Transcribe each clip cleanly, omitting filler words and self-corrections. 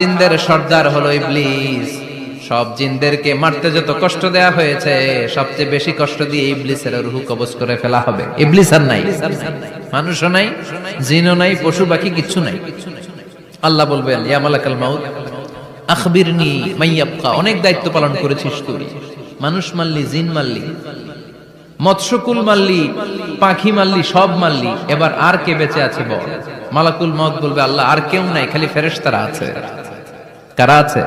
জিনদের সর্দার হলো ইবলিস। সব জিনদেরকে মারতে যত কষ্ট দেয়া হয়েছে, সবচেয়ে বেশি কষ্ট দিয়ে ইবলিসের রূহ কবজ করে ফেলা হবে। ইবলিস আর নাই, মানুষও নাই, জিনও নাই, পশু পাখি কিচ্ছু নাই। আল্লাহ বলবেন, ইয়া মালাকাল মাউত আখবিরনি মাইয়াবকা। অনেক দায়িত্ব পালন করেছিস তুই, মানুষ মারলি, জিন মারলি, মৎস্যকুল মারলি, পাখি মারলি, সব মারলি, এবার আর কে বেঁচে আছে বল। মালাকুল মউত বলবে, আল্লাহ আর কেউ নাই, খালি ফেরেশতারা আছে। কারা আছে?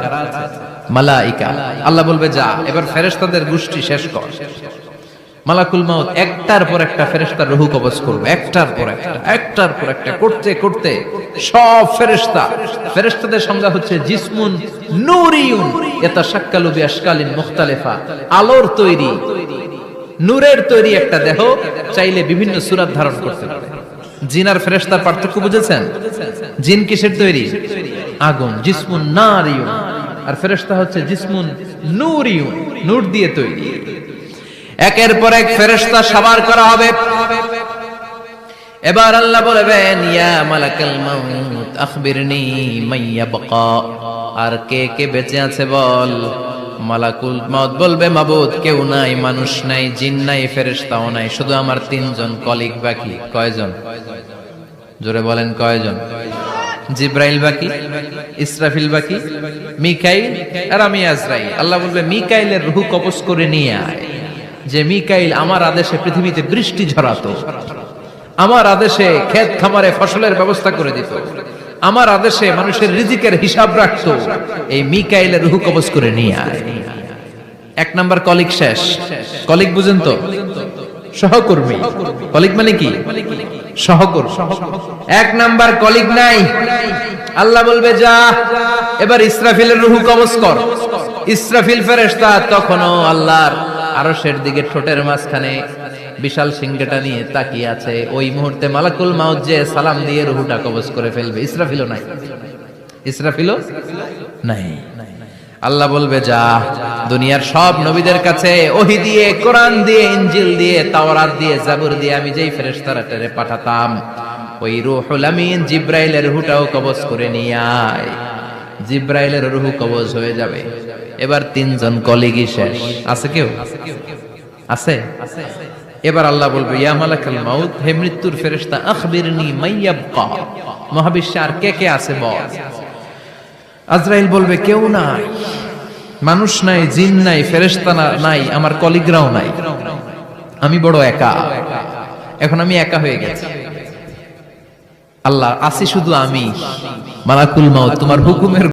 মালাইকা। আল্লাহ বলবে, যা এবার ফেরেশতাদের গোষ্ঠী শেষ কর। মালাকুল মউত একটার পর একটা ফেরেশতার রূহ কবজ করবে, একটার পর একটা, একটার পর একটা করতে করতে সব ফেরেশতা। ফেরেশতাদের সংজ্ঞা হচ্ছে জিসমুন নূরিয়ুন ইয়াতাশাক্কালু বিআশকালিন মুখতালিফা। আলোর তৈরি, নূরের তৈরি একটা দেহ, চাইলে বিভিন্ন সূরত ধারণ করতে পারে। জিন আর ফেরেশতার পার্থক্য বুঝেছেন? জিন কিসের তৈরি? আগুন, জিসমুন নারিয়ুন। আর ফেরেশতা হচ্ছে জিসমুন নূরিয়ুন, নূর দিয়ে তৈরি। একের পর এক ফেরেশতা সবার করা হবে। এবার আল্লাহ বলবেন, ইয়া মালাকাল মাউত আখবিরনি মাইয়াবকা। আর কে কে বেঁচে আছে বল। মালাকুল মউত বলবে, মাবুদ কেউ নাই, মানুষ নাই, জিন নাই, ফেরেশতাও নাই, শুধু আমার তিনজন কলিগ বাকি। কয়জন? জোরে বলেন, কয়জন? জিব্রাইল বাকি, ইসরাফিল বাকি, মিকাইল আর আমি আজরাইল। আল্লাহ বলবে, মিকাইলের রূহ কবজ করে নিয়ে আয়। যে মিকাইল আমার আদেশে পৃথিবীতে বৃষ্টি ঝরাতো, আমার আদেশে ক্ষেত খামারে ফসলের ব্যবস্থা করে দিত, আমার আদেশে মানুষের রিজিকের হিসাব রাখতো, এই মিকাইলের রূহ কবজ করে নিয়ে আয়। এক নাম্বার কলিগ শেষ। কলিগ বুঝেন তো? সহকর্মী। কলিগ মানে কি? সহকর্মী। এক নাম্বার কলিগ নাই। আল্লাহ বলবে, যা এবার ইসরাফিলের রূহ কবজ কর। ইসরাফিল ফেরেশতা তখনও আল্লাহর আরশের দিকে ঠোঁটের মাঝখানে বিশাল সিংহটা নিয়ে তাকিয়ে আছে। ওই মুহূর্তে মালাকুল মাউত যে সালাম দিয়ে রূহটা কবজ করে ফেলবে। ইসরাফিলও নাই, ইসরাফিলও নাই। আল্লাহ বলবে, যা দুনিয়ার সব নবীদের কাছে ওহী দিয়ে, কোরআন দিয়ে, ইনজিল দিয়ে, তাওরাত দিয়ে, জাবুর দিয়ে আমি যেই ফেরেশতারা পাঠাতাম, ওই রূহুল আমিন জিব্রাইলের রূহটাও কবজ করে নিয়ে আয়। জিব্রাইলের রূহ কবজ হয়ে যাবে। এবার তিনজন কলিগই শেষ। আছে কেউ? আছে? এবার আল্লাহ বলবে, ইয়া মালাকাল মাউত, হে মৃত্যুর ফেরেশতা, আখবিরনি মাইয়াবকা। মহাবিশ্বে আর কে কে আছে বল। আজরাইল বলবে, কেউ নাই, মানুষ নাই, জিন নাই, ফেরেশতা নাই, আমার কলিগরাও নাই, আমি বড় একা। এখন আমি একা হয়ে গেছি। আল্লাহ, আছি শুধু আমি। মালাকুল মাউত, তোমার হুকুমের